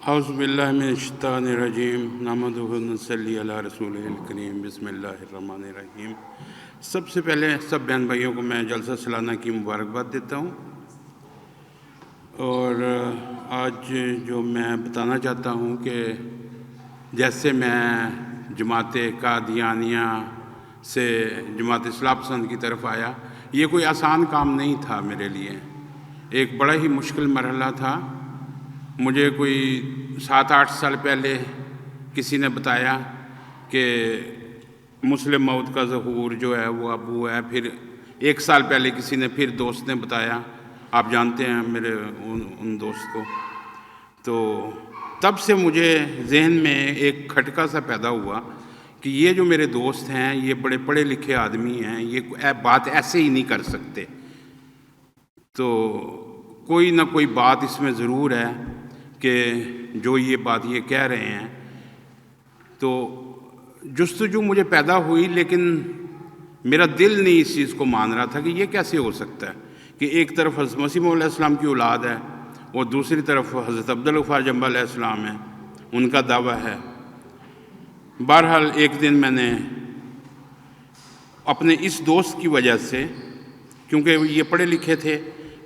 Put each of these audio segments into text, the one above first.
اعوذ باللہ من الشیطان الرجیم نحمدہ و نصلی علی رسولہ الکریم بسم اللہ الرحمن الرحیم۔ سب سے پہلے سب بہن بھائیوں کو میں جلسہ سالانہ کی مبارکباد دیتا ہوں، اور آج جو میں بتانا چاہتا ہوں کہ جیسے میں جماعت قادیانیہ سے جماعت اصلاح پسند کی طرف آیا، یہ کوئی آسان کام نہیں تھا میرے لیے، ایک بڑا ہی مشکل مرحلہ تھا۔ مجھے کوئی 7-8 سال پہلے کسی نے بتایا کہ مسلم موعود کا ظہور جو ہے وہ اب ہوا ہے، پھر 1 سال پہلے کسی نے پھر دوست نے بتایا، آپ جانتے ہیں میرے ان دوست کو، تو تب سے مجھے ذہن میں ایک کھٹکا سا پیدا ہوا کہ یہ جو میرے دوست ہیں یہ بڑے پڑھے لکھے آدمی ہیں، یہ بات ایسے ہی نہیں کر سکتے، تو کوئی نہ کوئی بات اس میں ضرور ہے کہ جو یہ بات یہ کہہ رہے ہیں۔ تو جستجو مجھے پیدا ہوئی، لیکن میرا دل نہیں اس چیز کو مان رہا تھا کہ یہ کیسے ہو سکتا ہے کہ ایک طرف حضرت مسیح موعود علیہ السلام کی اولاد ہے اور دوسری طرف حضرت عبدالغفار جنبہ علیہ السلام ہے، ان کا دعویٰ ہے۔ بہرحال ایک دن میں نے اپنے اس دوست کی وجہ سے، کیونکہ یہ پڑھے لکھے تھے،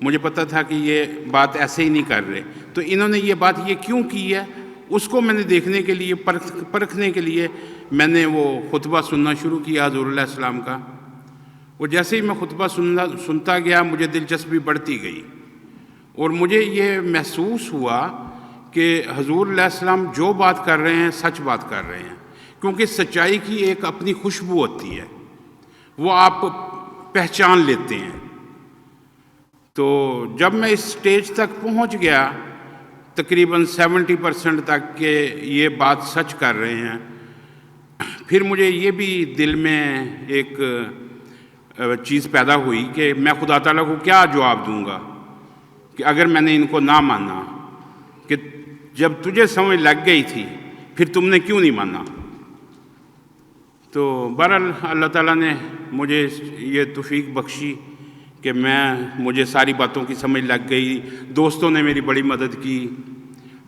مجھے پتہ تھا کہ یہ بات ایسے ہی نہیں کر رہے، تو انہوں نے یہ بات یہ کیوں کی ہے اس کو میں نے دیکھنے کے لیے پرکھنے کے لیے میں نے وہ خطبہ سننا شروع کیا حضور علیہ السلام کا، اور جیسے ہی میں خطبہ سنتا گیا مجھے دلچسپی بڑھتی گئی، اور مجھے یہ محسوس ہوا کہ حضور علیہ السلام جو بات کر رہے ہیں سچ بات کر رہے ہیں، کیونکہ سچائی کی ایک اپنی خوشبو ہوتی ہے، وہ آپ پہچان لیتے ہیں۔ تو جب میں اس سٹیج تک پہنچ گیا تقریباً 70% تک کہ یہ بات سچ کر رہے ہیں، پھر مجھے یہ بھی دل میں ایک چیز پیدا ہوئی کہ میں خدا تعالیٰ کو کیا جواب دوں گا کہ اگر میں نے ان کو نہ مانا، کہ جب تجھے سمجھ لگ گئی تھی پھر تم نے کیوں نہیں مانا۔ تو بہرحال اللہ تعالیٰ نے مجھے یہ توفیق بخشی کہ مجھے ساری باتوں کی سمجھ لگ گئی، دوستوں نے میری بڑی مدد کی۔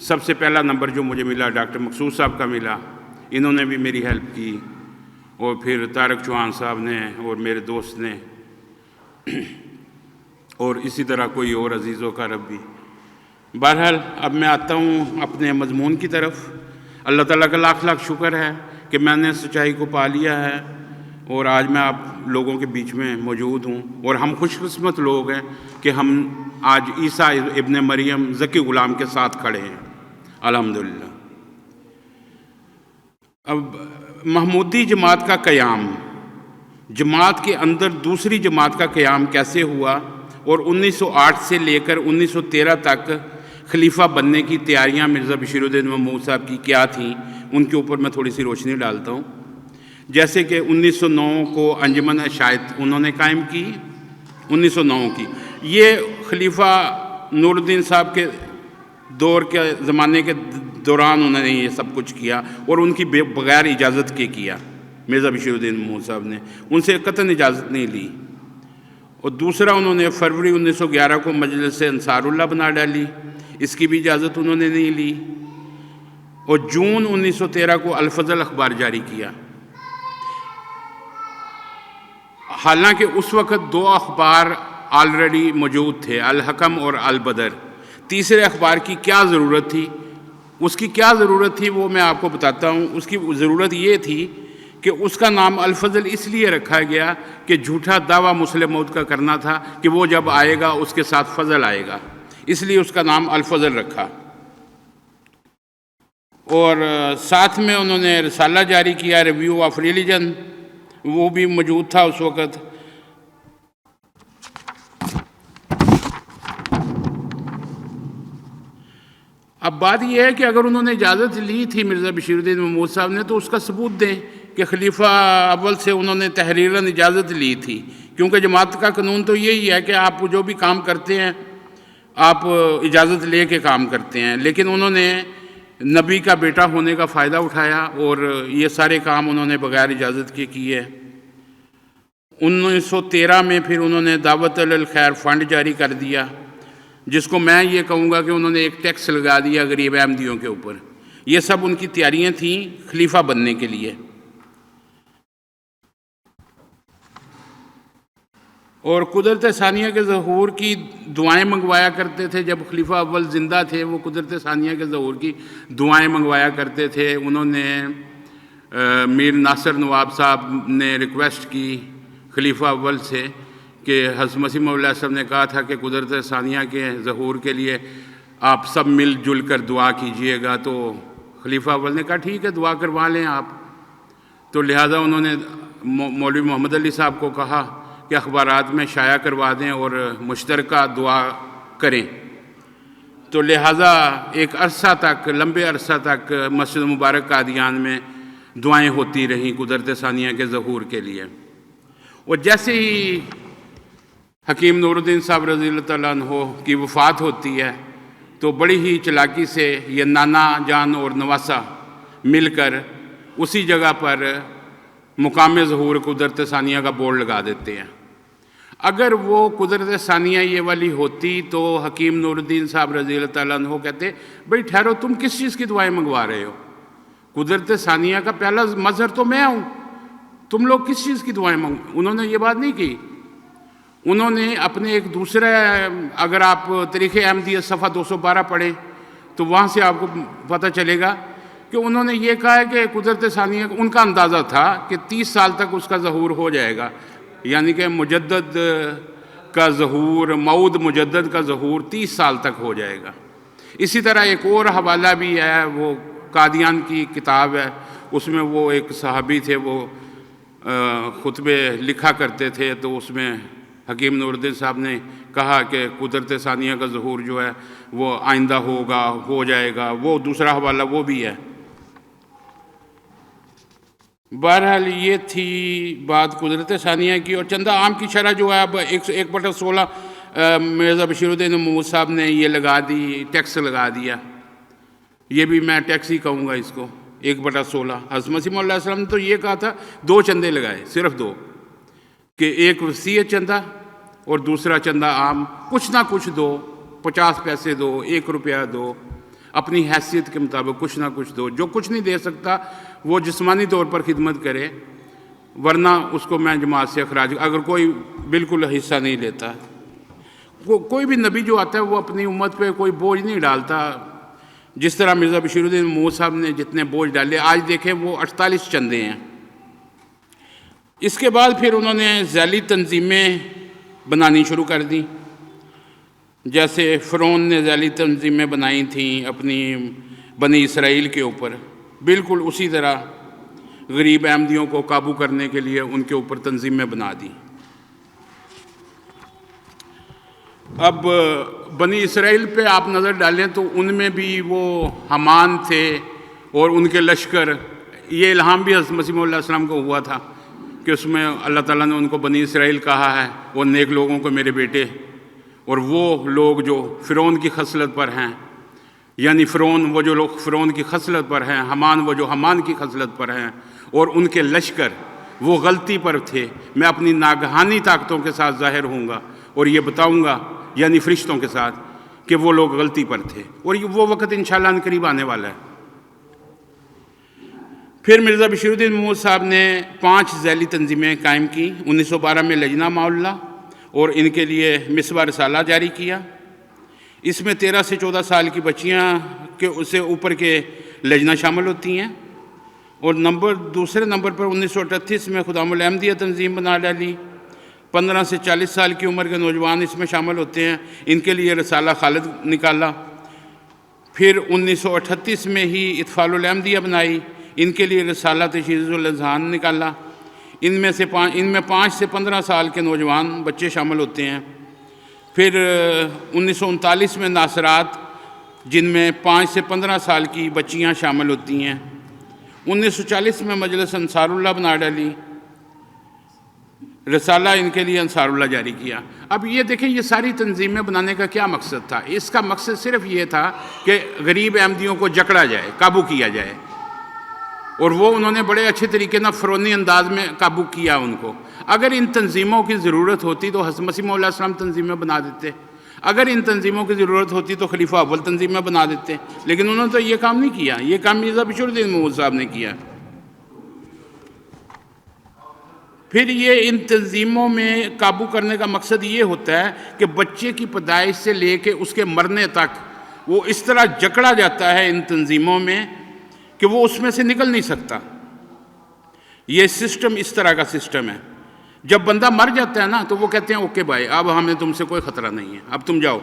سب سے پہلا نمبر جو مجھے ملا ڈاکٹر مقصود صاحب کا ملا، انہوں نے بھی میری ہیلپ کی، اور پھر طارق چوہان صاحب نے اور میرے دوست نے، اور اسی طرح کوئی اور عزیز و اقارب بھی۔ بہرحال اب میں آتا ہوں اپنے مضمون کی طرف۔ اللہ تعالیٰ کا لاکھ لاکھ شکر ہے کہ میں نے سچائی کو پا لیا ہے، اور آج میں آپ لوگوں کے بیچ میں موجود ہوں، اور ہم خوش قسمت لوگ ہیں کہ ہم آج عیسیٰ ابن مریم ذکی غلام کے ساتھ کھڑے ہیں، الحمدللہ۔ اب محمودی جماعت کا قیام، جماعت کے اندر دوسری جماعت کا قیام کیسے ہوا، اور 1908 سے لے کر 1913 تک خلیفہ بننے کی تیاریاں مرزا بشیر الدین محمود صاحب کی کیا تھیں، ان کے اوپر میں تھوڑی سی روشنی ڈالتا ہوں۔ جیسے کہ 1909 کو انجمن عشائت انہوں نے قائم کی، 1909 کی، یہ خلیفہ نور الدین صاحب کے دور کے زمانے کے دوران انہوں نے یہ سب کچھ کیا، اور ان کی بغیر اجازت کے کیا۔ مرزا بشیر الدین محمود صاحب نے ان سے قطعاً اجازت نہیں لی۔ اور دوسرا، انہوں نے فروری 1911 کو مجلس انصار اللہ بنا ڈالی، اس کی بھی اجازت انہوں نے نہیں لی، اور جون 1913 کو الفضل اخبار جاری کیا۔ حالانکہ اس وقت 2 اخبار آلریڈی موجود تھے، الحکم اور البدر، تیسرے اخبار کی کیا ضرورت تھی؟ اس کی کیا ضرورت تھی وہ میں آپ کو بتاتا ہوں۔ اس کی ضرورت یہ تھی کہ اس کا نام الفضل اس لیے رکھا گیا کہ جھوٹا دعویٰ مسلم موعود کا کرنا تھا کہ وہ جب آئے گا اس کے ساتھ فضل آئے گا، اس لیے اس کا نام الفضل رکھا۔ اور ساتھ میں انہوں نے رسالہ جاری کیا، ریویو آف ریلیجن، وہ بھی موجود تھا اس وقت۔ اب بات یہ ہے کہ اگر انہوں نے اجازت لی تھی مرزا بشیر الدین محمود صاحب نے، تو اس کا ثبوت دیں کہ خلیفہ اول سے انہوں نے تحریراً اجازت لی تھی، کیونکہ جماعت کا قانون تو یہی ہے کہ آپ جو بھی کام کرتے ہیں آپ اجازت لے کے کام کرتے ہیں، لیکن انہوں نے نبی کا بیٹا ہونے کا فائدہ اٹھایا اور یہ سارے کام انہوں نے بغیر اجازت کے کیے۔ 1913 میں پھر انہوں نے دعوت الخیر فنڈ جاری کر دیا، جس کو میں یہ کہوں گا کہ انہوں نے ایک ٹیکس لگا دیا غریب احمدیوں کے اوپر. یہ سب ان کی تیاریاں تھیں خلیفہ بننے کے لیے. اور قدرت ثانیہ کے ظہور کی دعائیں منگوایا کرتے تھے. جب خلیفہ اول زندہ تھے وہ قدرت ثانیہ کے ظہور کی دعائیں منگوایا کرتے تھے. انہوں نے میر ناصر نواب صاحب نے ریکویسٹ کی خلیفہ اول سے کہ حضرت مسیح موعود علیہ السلام نے کہا تھا کہ قدرت ثانیہ کے ظہور کے لیے آپ سب مل جل کر دعا کیجئے گا. تو خلیفہ اول نے کہا ٹھیک ہے دعا کروا لیں آپ. تو لہٰذا انہوں نے مولوی محمد علی صاحب کو کہا کہ اخبارات میں شائع کروا دیں اور مشترکہ دعا کریں. تو لہٰذا ایک عرصہ تک، لمبے عرصہ تک مسجد مبارک قادیان میں دعائیں ہوتی رہیں قدرت ثانیہ کے ظہور کے لیے. اور جیسے ہی حکیم نور الدین صاحب رضی اللہ تعالیٰ عنہ کی وفات ہوتی ہے تو بڑی ہی چلاکی سے یہ نانا جان اور نواسا مل کر اسی جگہ پر مقام ظہور قدرت ثانیہ کا بورڈ لگا دیتے ہیں. اگر وہ قدرت ثانیہ یہ والی ہوتی تو حکیم نور الدین صاحب رضی اللہ تعالیٰ عنہ کہتے بھئی ٹھہرو، تم کس چیز کی دعائیں منگوا رہے ہو؟ قدرت ثانیہ کا پہلا مظہر تو میں ہوں، تم لوگ کس چیز کی دعائیں انہوں نے یہ بات نہیں کی. انہوں نے اپنے ایک دوسرے، اگر آپ تاریخ احمدیہ صفحہ 212 پڑھیں تو وہاں سے آپ کو پتہ چلے گا کہ انہوں نے یہ کہا ہے کہ قدرت ثانیہ، ان کا اندازہ تھا کہ 30 سال تک اس کا ظہور ہو جائے گا، یعنی کہ مجدد کا ظہور، موعود مجدد کا ظہور 30 سال تک ہو جائے گا. اسی طرح ایک اور حوالہ بھی ہے، وہ قادیان کی کتاب ہے، اس میں وہ ایک صحابی تھے، وہ خطبے لکھا کرتے تھے. تو اس میں حکیم نور الدین صاحب نے کہا کہ قدرت ثانیہ کا ظہور جو ہے وہ آئندہ ہوگا، ہو جائے گا. وہ دوسرا حوالہ وہ بھی ہے. بہرحال یہ تھی بات قدرت ثانیہ کی. اور چندہ عام کی شرح جو ہے اب 1/16 مرزا بشیر الدین محمود صاحب نے یہ لگا دی، ٹیکس لگا دیا. یہ بھی میں ٹیکس ہی کہوں گا اس کو، 1/16. حضرت مسیح موعود علیہ السلام نے تو یہ کہا تھا 2 چندے لگائے، صرف 2، کہ ایک وسیع چندہ اور دوسرا چندہ عام. کچھ نہ کچھ دو، 50 پیسے دو، 1 روپیہ دو، اپنی حیثیت کے مطابق کچھ نہ کچھ دو. جو کچھ نہیں دے سکتا وہ جسمانی طور پر خدمت کرے، ورنہ اس کو میں جماعت سے اخراج. اگر کوئی بالکل حصہ نہیں لیتا، کوئی بھی نبی جو آتا ہے وہ اپنی امت پہ کوئی بوجھ نہیں ڈالتا. جس طرح مرزا بشیر الدین محمود صاحب نے جتنے بوجھ ڈالے، آج دیکھیں وہ 48 چندے ہیں. اس کے بعد پھر انہوں نے ذیلی تنظیمیں بنانی شروع کر دیں. جیسے فرعون نے ذیلی تنظیمیں بنائی تھیں اپنی بنی اسرائیل کے اوپر، بالکل اسی طرح غریب احمدیوں کو قابو کرنے کے لیے ان کے اوپر تنظیمیں بنا دیں. اب بنی اسرائیل پہ آپ نظر ڈالیں تو ان میں بھی وہ حمان تھے اور ان کے لشکر. یہ الہام بھی حضرت مسیح موعود علیہ السلام کو ہوا تھا کہ اس میں اللہ تعالیٰ نے ان کو بنی اسرائیل کہا ہے، وہ نیک لوگوں کو میرے بیٹے. اور وہ لوگ جو فرعون کی خصلت پر ہیں، یعنی فرعون، وہ جو لوگ فرعون کی خصلت پر ہیں، حمان وہ جو حمان کی خصلت پر ہیں، اور ان کے لشکر وہ غلطی پر تھے. میں اپنی ناگہانی طاقتوں کے ساتھ ظاہر ہوں گا اور یہ بتاؤں گا، یعنی فرشتوں کے ساتھ، کہ وہ لوگ غلطی پر تھے. اور وہ وقت انشاءاللہ ان قریب آنے والا ہے. پھر مرزا بشیر الدین محمود صاحب نے 5 ذیلی تنظیمیں قائم کی. 1912 میں لجنہ معلّہ اور ان کے لیے مصباح رسالہ جاری کیا. اس میں 13 سے 14 سال کی بچیاں کے اس سے اوپر کے لجنہ شامل ہوتی ہیں. اور دوسرے نمبر پر 1938 میں خدام الاحمدیہ تنظیم بنا ڈالی. 15 سے 40 سال کی عمر کے نوجوان اس میں شامل ہوتے ہیں. ان کے لیے رسالہ خالد نکالا. پھر 1938 میں ہی اطفال الاحمدیہ بنائی. ان کے لیے رسالہ تشہیر الاذہان نکالا. ان میں 5 سے 15 سال کے نوجوان بچے شامل ہوتے ہیں. پھر 1939 میں ناصرات، جن میں 5 سے 15 سال کی بچیاں شامل ہوتی ہیں. 1940 میں مجلس انصار اللہ بنا ڈالی. رسالہ ان کے لیے انصار اللہ جاری کیا. اب یہ دیکھیں یہ ساری تنظیمیں بنانے کا کیا مقصد تھا؟ اس کا مقصد صرف یہ تھا کہ غریب احمدیوں کو جکڑا جائے، قابو کیا جائے. اور وہ انہوں نے بڑے اچھے طریقے نہ فرعونی انداز میں قابو کیا ان کو. اگر ان تنظیموں کی ضرورت ہوتی تو حضرت مسیح موعود علیہ السلام تنظیمیں بنا دیتے. اگر ان تنظیموں کی ضرورت ہوتی تو خلیفہ اول تنظیم میں بنا دیتے، لیکن انہوں نے تو یہ کام نہیں کیا، یہ کام مرزا بشیر الدین محمود صاحب نے کیا۔ پھر یہ ان تنظیموں میں قابو کرنے کا مقصد یہ ہوتا ہے کہ بچے کی پیدائش سے لے کے اس کے مرنے تک وہ اس طرح جکڑا جاتا ہے ان تنظیموں میں کہ وہ اس میں سے نکل نہیں سکتا۔ یہ سسٹم اس طرح کا سسٹم ہے، جب بندہ مر جاتا ہے نا تو وہ کہتے ہیں اوکے بھائی اب ہمیں تم سے کوئی خطرہ نہیں ہے، اب تم جاؤ۔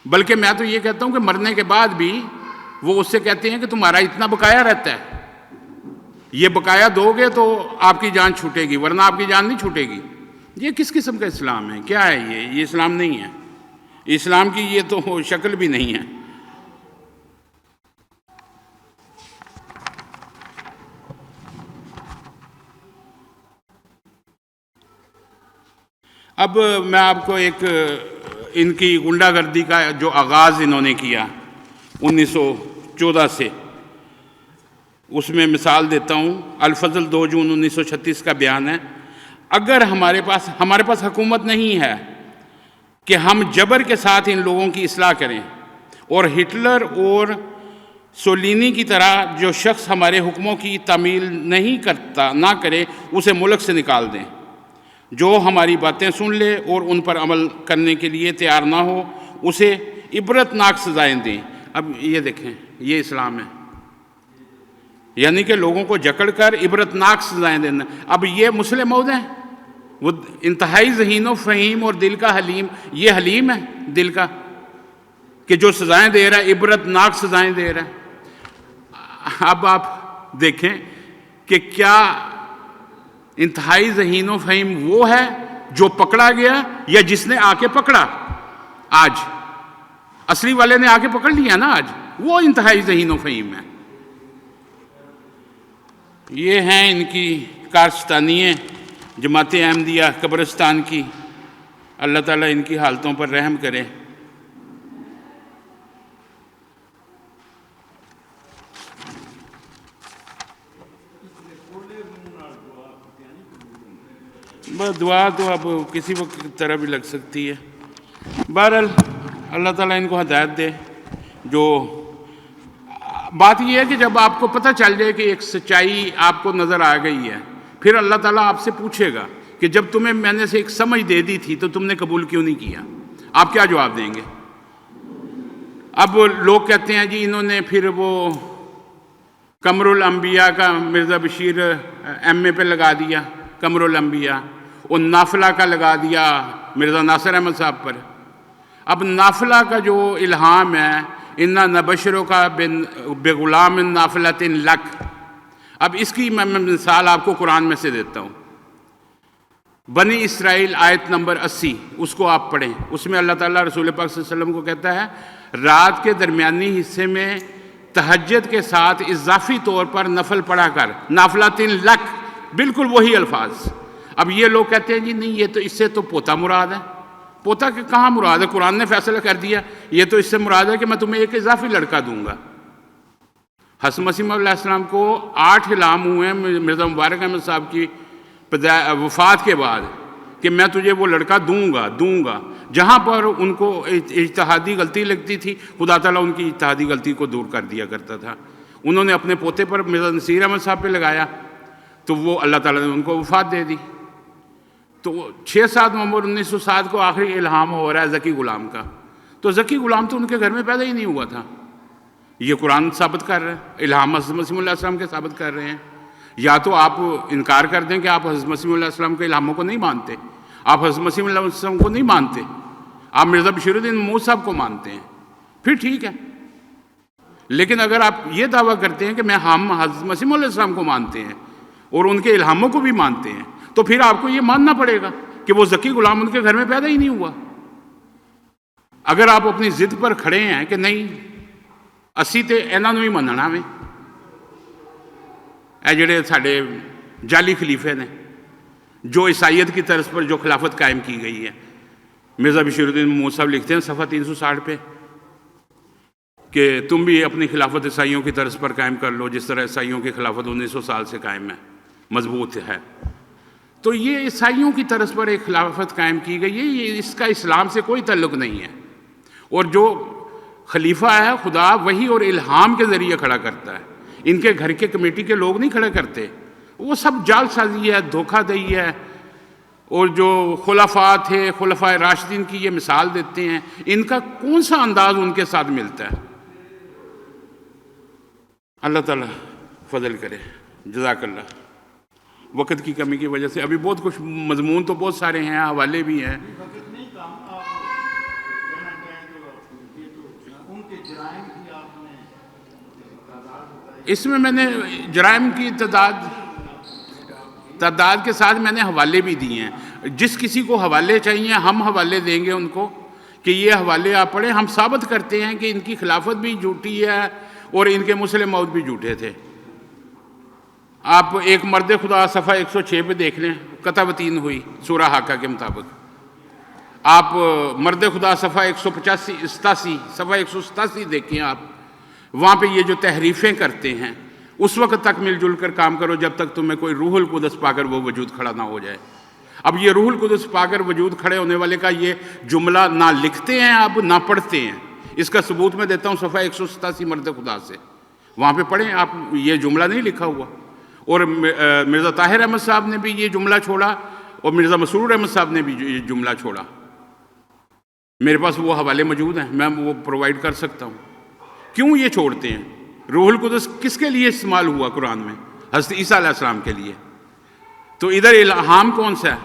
بلکہ میں تو یہ کہتا ہوں کہ مرنے کے بعد بھی وہ اس سے کہتے ہیں کہ تمہارا اتنا بقایا رہتا ہے، یہ بقایا دو گے تو آپ کی جان چھوٹے گی، ورنہ آپ کی جان نہیں چھوٹے گی۔ یہ کس قسم کا اسلام ہے؟ کیا ہے یہ اسلام نہیں ہے، اسلام کی یہ تو شکل بھی نہیں ہے۔ اب میں آپ کو ایک ان کی غنڈہ گردی کا جو آغاز انہوں نے کیا 1914 سے، اس میں مثال دیتا ہوں۔ الفضل 2 جون 1936 کا بیان ہے، اگر ہمارے پاس حکومت نہیں ہے کہ ہم جبر کے ساتھ ان لوگوں کی اصلاح کریں اور ہٹلر اور سولینی کی طرح جو شخص ہمارے حکموں کی تعمیل نہ کرے اسے ملک سے نکال دیں، جو ہماری باتیں سن لے اور ان پر عمل کرنے کے لیے تیار نہ ہو اسے عبرتناک سزائیں دیں۔ اب یہ دیکھیں، یہ اسلام ہے، یعنی کہ لوگوں کو جکڑ کر عبرتناک سزائیں دینا۔ اب یہ مسلم عہد ہیں، وہ انتہائی ذہین و فہیم اور دل کا حلیم، یہ حلیم ہے دل کا کہ جو سزائیں دے رہا ہے عبرتناک سزائیں دے رہا ہے۔ اب آپ دیکھیں کہ کیا انتہائی ذہین و فہیم وہ ہے جو پکڑا گیا یا جس نے آ کے پکڑا؟ آج اصلی والے نے آ کے پکڑ لیا نا، آج وہ انتہائی ذہین و فہیم ہے۔ یہ ہیں ان کی کارستانییں جماعت احمدیہ قبرستان کی، اللہ تعالیٰ ان کی حالتوں پر رحم کرے۔ بس دعا تو اب کسی وقت کی طرح بھی لگ سکتی ہے۔ بہرحال اللہ تعالیٰ ان کو ہدایت دے۔ جو بات یہ ہے کہ جب آپ کو پتہ چل جائے کہ ایک سچائی آپ کو نظر آ گئی ہے، پھر اللہ تعالیٰ آپ سے پوچھے گا کہ جب تمہیں میں نے سے ایک سمجھ دے دی تھی تو تم نے قبول کیوں نہیں کیا؟ آپ کیا جواب دیں گے؟ اب لوگ کہتے ہیں جی انہوں نے پھر وہ قمر الانبیاء کا مرزا بشیر ایم اے پہ لگا دیا، قمر الانبیاء، اور نافلہ کا لگا دیا مرزا ناصر احمد صاحب پر۔ اب نافلہ کا جو الہام ہے، اِنَّا نَبَشِّرُكَ بِغُلَامٍ نَافِلَةٍ لَكَ، اب اس کی میں مثال آپ کو قرآن میں سے دیتا ہوں۔ بنی اسرائیل آیت نمبر 80، اس کو آپ پڑھیں۔ اس میں اللہ تعالیٰ رسول پاک صلی اللہ علیہ وسلم کو کہتا ہے رات کے درمیانی حصے میں تہجد کے ساتھ اضافی طور پر نفل پڑھا کر، نافلۃ لک، بالکل وہی الفاظ۔ اب یہ لوگ کہتے ہیں جی نہیں یہ تو اس سے تو پوتا مراد ہے۔ پوتا کہ کہاں مراد ہے؟ قرآن نے فیصلہ کر دیا یہ تو اس سے مراد ہے کہ میں تمہیں ایک اضافی لڑکا دوں گا۔ حضرت مسیح علیہ السلام کو 8 الہام ہوئے ہیں مرزا مبارک احمد صاحب کی وفات کے بعد کہ میں تجھے وہ لڑکا دوں گا۔ جہاں پر ان کو اجتہادی غلطی لگتی تھی خدا تعالیٰ ان کی اجتہادی غلطی کو دور کر دیا کرتا تھا۔ انہوں نے اپنے پوتے پر مرزا نصیر احمد صاحب پہ لگایا تو وہ اللہ تعالیٰ نے ان کو وفات دے دی۔ تو 6/7 نومبر 1907 کو آخری الہام ہو رہا ہے ذکی غلام کا، تو ذکی غلام تو ان کے گھر میں پیدا ہی نہیں ہوا تھا۔ یہ قرآن ثابت کر رہا ہے، الہام حضرت مسیح علیہ السلام کے ثابت کر رہے ہیں۔ یا تو آپ انکار کر دیں کہ آپ حضرت مسیح علیہ السلام کے الہاموں کو نہیں مانتے، آپ حضرت مسیح علیہ السلام کو نہیں مانتے، آپ مرزا بشیر الدین محمود صاحب کو مانتے ہیں، پھر ٹھیک ہے۔ لیکن اگر آپ یہ دعویٰ کرتے ہیں کہ ہم حضرت مسیح علیہ السلام کو مانتے ہیں اور ان کے الہاموں کو بھی مانتے ہیں، تو پھر آپ کو یہ ماننا پڑے گا کہ وہ ذکی غلام ان کے گھر میں پیدا ہی نہیں ہوا۔ اگر آپ اپنی ضد پر کھڑے ہیں کہ نہیں اسی تے انہاں نوں ہی مننا وے، اے جڑے ساڈے جعلی خلیفے نے جو عیسائیت کی طرز پر جو خلافت قائم کی گئی ہے۔ مرزا بشیر الدین محمود صاحب لکھتے ہیں صفحہ 360 پہ کہ تم بھی اپنی خلافت عیسائیوں کی طرز پر قائم کر لو جس طرح عیسائیوں کی خلافت 1900 سال سے قائم ہے، مضبوط ہے۔ تو یہ عیسائیوں کی طرز پر ایک خلافت قائم کی گئی ہے، یہ اس کا اسلام سے کوئی تعلق نہیں ہے، اور جو خلیفہ ہے خدا وحی اور الہام کے ذریعے کھڑا کرتا ہے، ان کے گھر کے کمیٹی کے لوگ نہیں کھڑے کرتے، وہ سب جال سازی ہے، دھوکہ دہی ہے، اور جو خلفاء تھے، خلفاء راشدین کی یہ مثال دیتے ہیں، ان کا کون سا انداز ان کے ساتھ ملتا ہے؟ اللہ تعالیٰ فضل کرے، جزاک اللہ۔ وقت کی کمی کی وجہ سے ابھی بہت کچھ مضمون تو بہت سارے ہیں، حوالے بھی ہیں۔ اس میں نے جرائم کی تعداد کے ساتھ میں نے حوالے بھی دیے ہیں، جس کسی کو حوالے چاہیے ہم حوالے دیں گے ان کو کہ یہ حوالے آپ پڑھیں۔ ہم ثابت کرتے ہیں کہ ان کی خلافت بھی جھوٹی ہے اور ان کے مسلم موت بھی جھوٹے تھے۔ آپ ایک مرد خدا صفحہ 106 پہ دیکھ لیں، قطع تین ہوئی سورہ حاقہ کے مطابق۔ آپ مرد خدا صفحہ 187 صفحہ 187 دیکھیں، آپ وہاں پہ یہ جو تحریفیں کرتے ہیں، اس وقت تک مل جل کر کام کرو جب تک تمہیں کوئی روح القدس پا کر وہ وجود کھڑا نہ ہو جائے۔ اب یہ روح القدس پا کر وجود کھڑے ہونے والے کا یہ جملہ نہ لکھتے ہیں اب نہ پڑھتے ہیں۔ اس کا ثبوت میں دیتا ہوں صفحہ 187 مرد خدا سے، وہاں پہ پڑھیں آپ، یہ جملہ نہیں لکھا ہوا۔ اور مرزا طاہر احمد صاحب نے بھی یہ جملہ چھوڑا، اور مرزا مسرور احمد صاحب نے بھی یہ جملہ چھوڑا۔ میرے پاس وہ حوالے موجود ہیں، میں وہ پرووائڈ کر سکتا ہوں۔ کیوں یہ چھوڑتے ہیں؟ روح القدس کس کے لیے استعمال ہوا قرآن میں؟ حضرت عیسیٰ علیہ السلام کے لیے۔ تو ادھر الہام کون سا ہے؟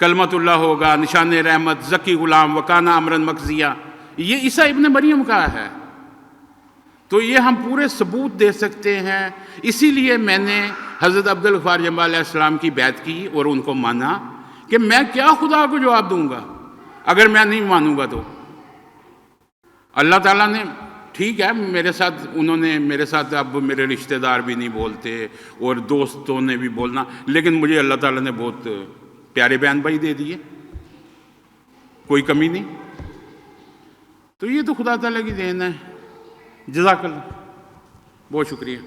کلمت اللہ ہوگا، نشان رحمت، زکی غلام، وکانا امرن مقضیہ، یہ عیسیٰ ابن مریم کا ہے۔ تو یہ ہم پورے ثبوت دے سکتے ہیں۔ اسی لیے میں نے حضرت عبدالغفار جمعہ علیہ السلام کی بیعت کی اور ان کو مانا کہ میں کیا خدا کو جواب دوں گا اگر میں نہیں مانوں گا تو۔ اللہ تعالیٰ نے ٹھیک ہے انہوں نے میرے ساتھ اب میرے رشتہ دار بھی نہیں بولتے اور دوستوں نے بھی بولنا، لیکن مجھے اللہ تعالیٰ نے بہت پیارے بیان بھائی دے دیے، کوئی کمی نہیں۔ تو یہ تو خدا تعالیٰ کی دین ہے۔ جزاک اللہ، بہت شکریہ۔